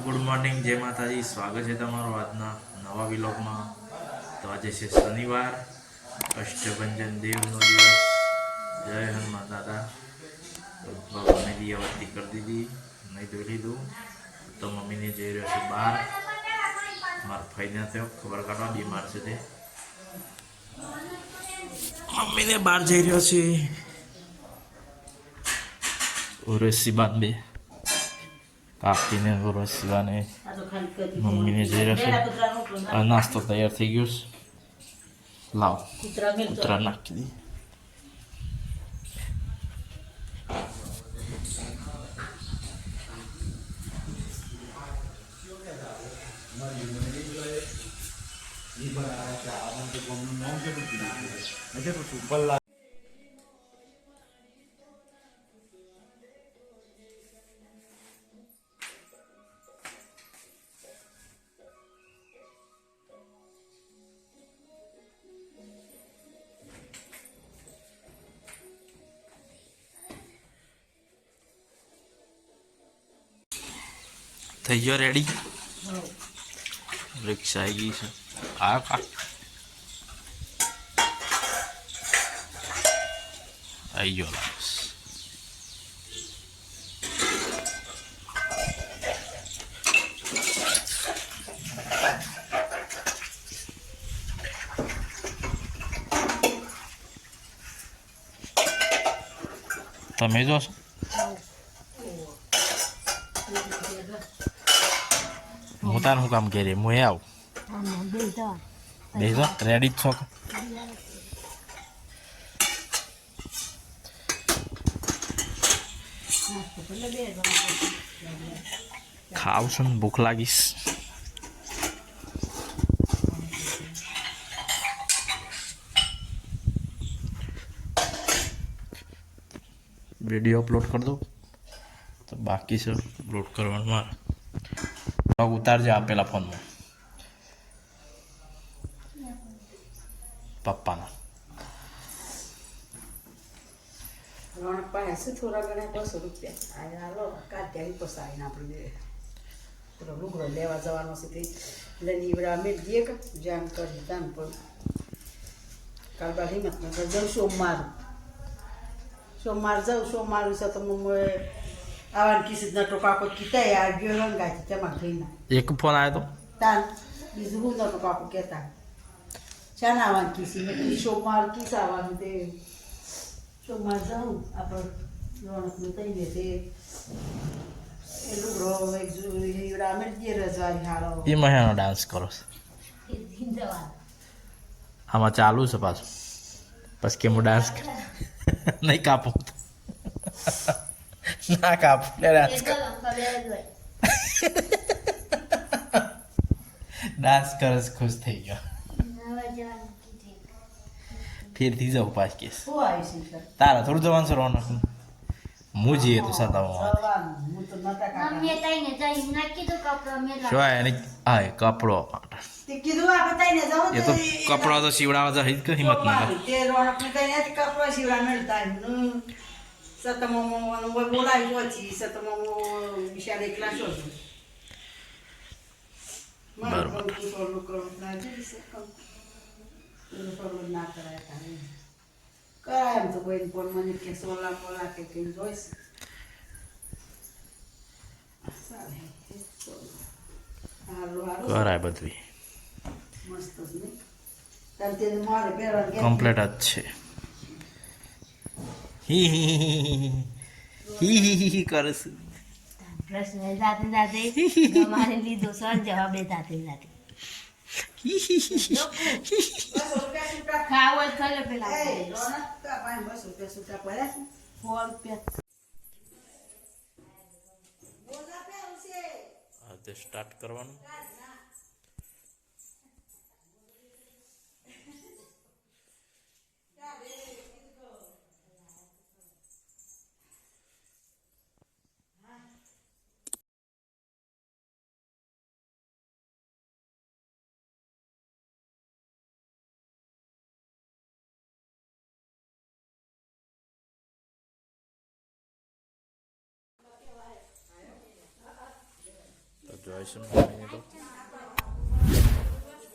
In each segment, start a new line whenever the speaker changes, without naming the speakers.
Good morning, જય માતાજી. સ્વાગત છે તમારો આજના નવા વિલોગમાં. તો આજે છે શનિવાર, કષ્ટભંજન દેવનો દિવસ. જય હનુમાન દાદા. તો ભગવાનને દિયાવતી કરી દીધી, નહીં ધોઈ લીધું. તો મમ્મીને જઈ રહ્યો છે બહાર. મારા ભાઈને થયો ખબર કાઢવા બીમાર છે તે. મમ્મીને બહાર જઈ રહ્યો છે. ઓરસી બાદ બે કાકીને ઓરસીવાને મમ્મીને જઈ રહ્યો છે. નાસ્તો તૈયાર થઈ ગયો છે. લાવ કૂતરા નાખી દઈએ. થઈ ગયો રેડી. રિક્ષા આવી ગઈ છે. આ કા આવી ગયો લાવીશ. તમે જોશો હું તાર શું કામ કરી હું આવું બેસો રેડી જ છો. ખાવ છું ને ભૂખ લાગીશ. વિડીયો અપલોડ કરી દઉં તો બાકી છે અપલોડ કરવાનું. મારે ઉતારજે આપેલા ફોનમાં પપ્પાના.
રોણક પાસે થોડા ઘણા 200 રૂપિયા આ હાલો કાઢ્યા પોસાઈને આપણે પેલો લુગડો લેવા જવાનો છે તે લઈને ઈવડા મેં દે કે જામ કરી દાન પણ કાલબા હિંમતનગર જાઉં સોમવાર જાઉં સોમવાર છે તો આવાન કિસી નટો કાકો કીતા આ ગયો રંગાથી ચમક થઈને
એક ફોન આવ્યો તો
તાન બીજું હું નટો કાકો કહેતા ચાના આવાન કિસી મેં સોમવાર કિસ આવવાનું તે સોમવાર જાઉં આપણે રોણકને તઈને તે એ લુગડો એક ઈવડા મેં દે રજવારી હારો
એ મહિનાનો ડાન્સ કરો છો. આમાં ચાલુ છે પાછું. પછી કે હું ડાન્સ નહીં કાપું ના કાપું ડાન્સ ડાન્સ કરે છે. ખુશ થઈ ગયો. ફેરથી જાઉં પાછ કેસ
શું આવી છે
તારા થોડું જવાનું છે રોનક. હું જઈએ તો સતાવવામાં
હું તો નતા કાકા
શું એને હા કપડો
તે કીધું આ બતાઈને જાઉં
એ તો કપડો તો સીવડાવવા તો હિત હિંમત ના
તે રોણકને કહીને તે કપડા સીવડા મળતા સતમો બોલાવી પછી સતમો વિશાળ એકલા છો
બરોબર.
ના કરાય એમ તો કોઈ પણ મને કે સોલા મોલા કે કઈ જોઈશ
કરાય બધું
મસ્ત છે મારે પહેરવાનું
કમ્પ્લીટ જ છે. હી હી હી કરે છે.
પ્રશ્ન જાતે જાતે અમારે લીધો સર જવાબ જાતે જાતે ખાવો ચાલે પેલા
200 રૂપિયા છૂટા પડ્યા 100 રૂપિયા
તે સ્ટાર્ટ કરવાનું. જોઈશું મમ્મીને તો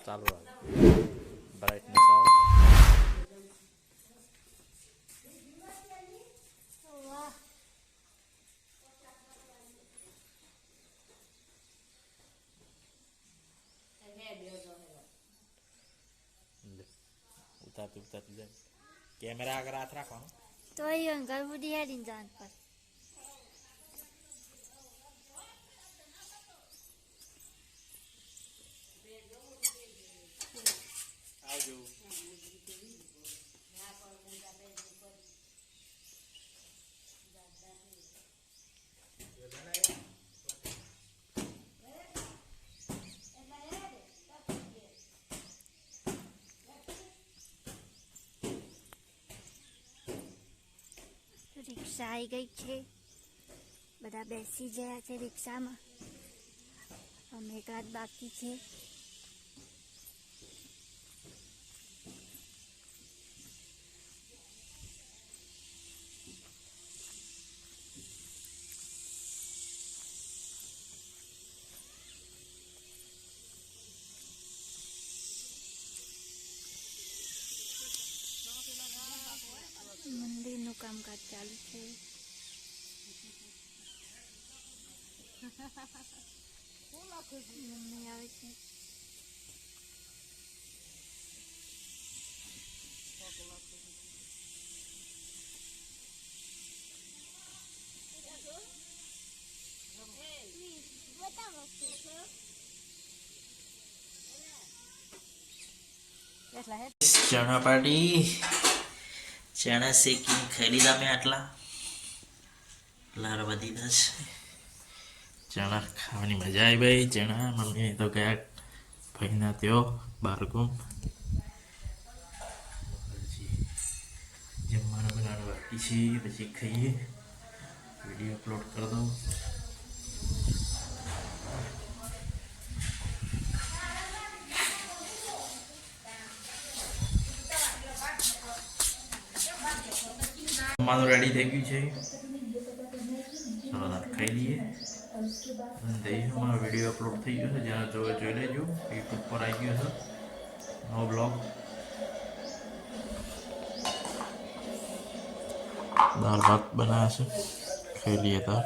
ચાલુ રાખ બ્રાઇટનેસ આવો ઉતારતી જાય કેમેરા આગળ હાથ રાખવાનો
તો અહીં ઘર બધી હેડીને જાન પર
આવજો
રિક્ષા આવી ગઈ છે બધા બેસી ગયા છે રિક્ષામાં અમે એકાદ બાકી છે મંદિરનું કામકાજ ચાલુ છે મમ્મી આવે છે
ચણા પાટી ચણા શેકીને ખાઈ લીધા મેં આટલા લાર બધી છે ચણા ખાવાની મજા આવી ભાઈ ચણા મમ્મી તો ગયા ભાઈના ત્યો બારગુમ જમવાનું બનાવવાનું બાકી છે પછી ખાઈએ વિડીયો અપલોડ કરી દઉં જમવાનું રેડી થઈ ગયું છે ચાલો ખાઈ લઈએ દહીંમાં વિડીયો અપલોડ થઈ ગયો છે જ્યાં જોઈ લેજો યુટ્યુબ પર આવી ગયો છે નવો બ્લોગ દાળ ભાત બનાવ્યા છે ખાઈ લઈએ તાર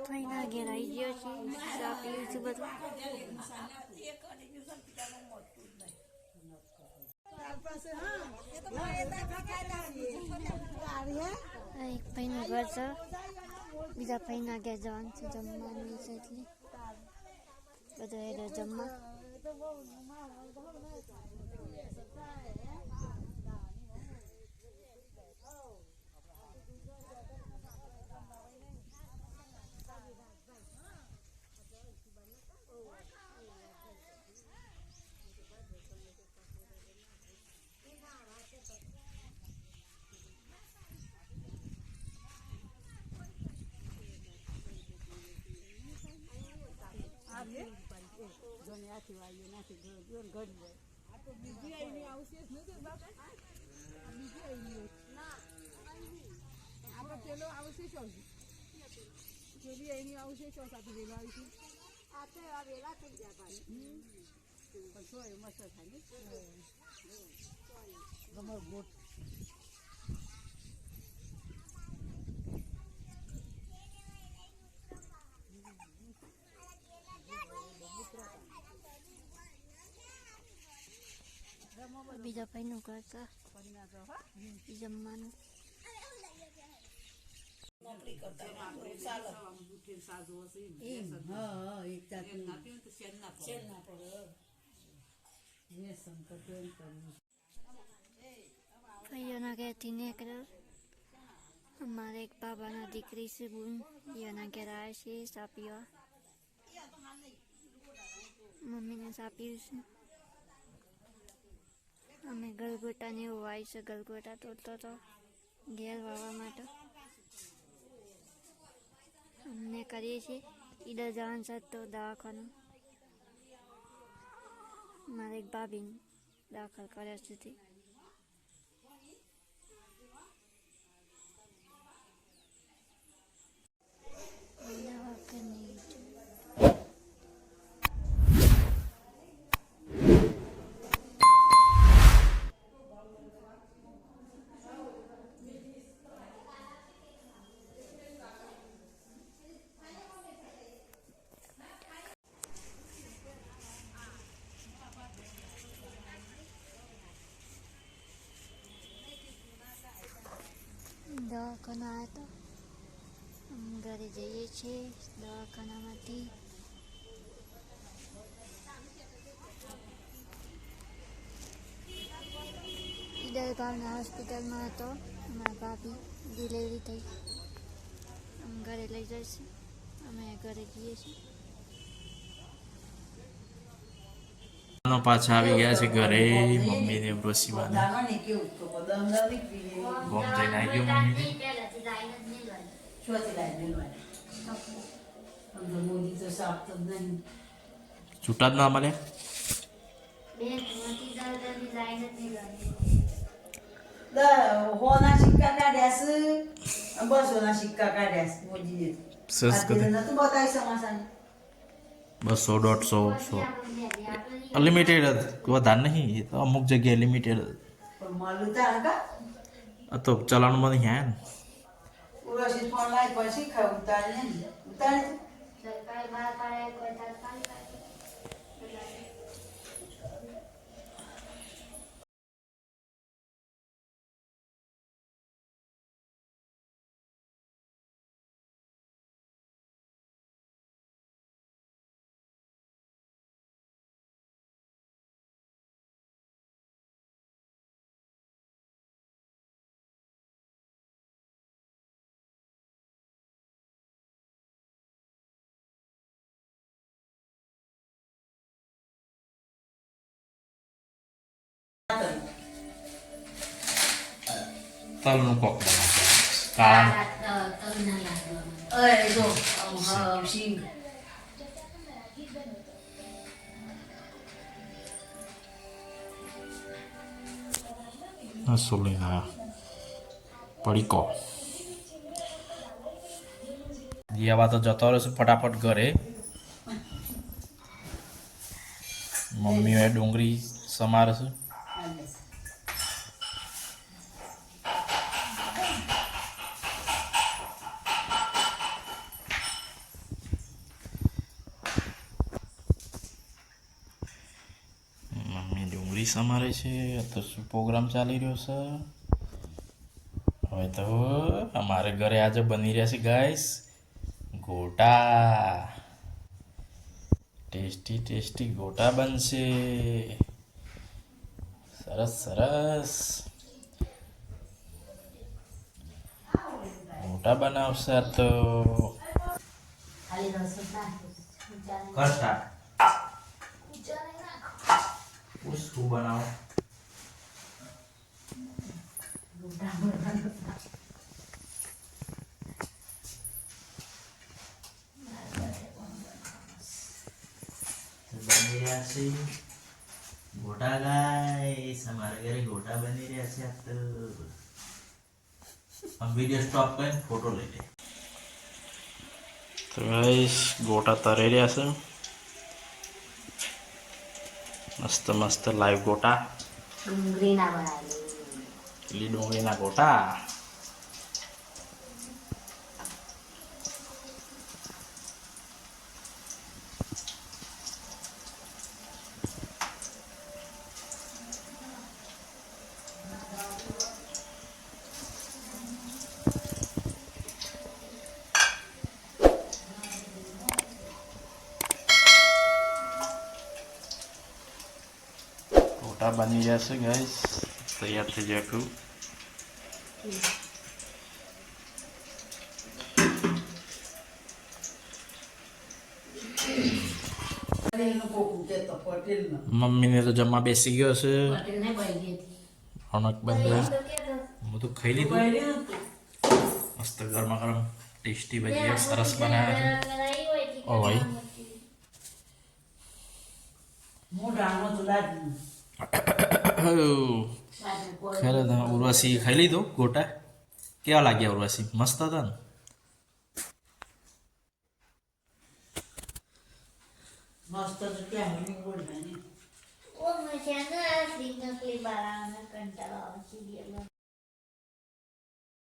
ભાઈના ઘેર આવી ગયો છે ચા પીવું છું બધું એક ભાઈનું ઘર છે બીજા ભાઈના ઘેર જવાનું છે જમવાનું છે એટલે બધો હેડો જમવા બીજા ભાઈનું ઘર છે જમવાનું મામા ઘેરથી નીકળ્યો. અમારે એક બાબાના દીકરી છે બુન એના ઘેર આવે છે ચા પીવા. મમ્મીને ચા પીવું છે. અમે ગલગોટાને એવું વાય છે. ગલગોટા તોડતો હતો ઘેર વાવવા માટે. અમને કરીએ છીએ ઈડર જવાનું છે તો દવાખાનું. મારે એક ભાભીને દાખલ કર્યા છે તે. દવાખાના આવ્યા તો અમે ઘરે જઈએ છીએ દવાખાનામાંથી. ઈડર ભાવના હોસ્પિટલમાં હતો. અમારા ભાભી ડિલિવરી થઈ. અમે ઘરે લઈ જઈશું. અમે ઘરે જઈએ છીએ.
પાછા આવી ગયા છે ઘરે. મમ્મીને રસી બાંધી
દાણા ને કેવું તો બદામ ના નીકળી જાય.
ગોમ જઈને આવી ગયો મમ્મીને.
ચોથી લાઈન મેળવાની. અંદર મોદી તો સાફ તો નહીં.
છૂટા જ ના મળે.
હોના સિક્કા કાઢ્યા છે. 200 સિક્કા કાઢ્યા છે મોદીએ.
સરસ કરે.
નતું બતાવી સમાસાને.
200 150 અનલિમિટેડ વધારે નહીં. એ તો અમુક જગ્યાએ લિમિટેડ.
પણ મળું તાર કા
તો ચલાણમાં નહીં હે ને.
ઉરસી ફોન લાવી પછી ખાવ ઉતારે ને ઉતારે.
તલનું કોક બનાવવાનું. કાળા
અરે જો સિંગ
સોલીના પડીકો. જીયાબા તો જતો રહેશે ફટાફટ ઘરે. મમ્મીએ ડુંગળી સમારે છે. મમ્મી ડુંગળી સમારે છે. તો શું પ્રોગ્રામ ચાલી રહ્યો છે હવે તો. અમારે ઘરે આજે બની રહ્યા છે ગાઈસ ગોટા. ટેસ્ટી ટેસ્ટી ગોટા બનશે. સરસ સરસ ગોટા બનાવશે આ તો. શું બનાવો? બની રહ્યા છે ગોટા ગાઈસ. અમારા ઘરે ગોટા બની રહ્યા છે આ તો. हम वीडियो स्टॉप करें फोटो ले ले. तो गाइस गोटा तरे રહ્યા છે. મસ્ત મસ્ત લાઈવ ગોટા.
ડુંગળીના બનાવી.
લીલી ડુંગળીના ગોટા. ગોટા બની રહ્યા છે ગાઈસ. તૈયાર થઈ જાય.
પટેલનું કોકું કહેતો પટેલનું.
મમ્મીને તો જમવા બેસી ગયો છે.
પટેલને ભાઈ હતી.
રોનક બંધ બધું ખાઈ લીધું.
પહેર્યું હતું.
મસ્ત ગરમા ગરમ ટેસ્ટી ભજીયા સરસ બનાવ્યા છે. ઓ ભાઈ
હું ડાળનો તો લાગ્યું.
ખરે ઉર્વશી ખાઈ લીધું ગોટા. કેવા લાગ્યા ઉર્વશી? મસ્ત હતા ને?
મસ્ત તો ત્યાં હિંગ બોલવાની.
ઓ મજાનો આ સિગ્નલ ક્લિપ વાળાને કંટાળો આવે છે.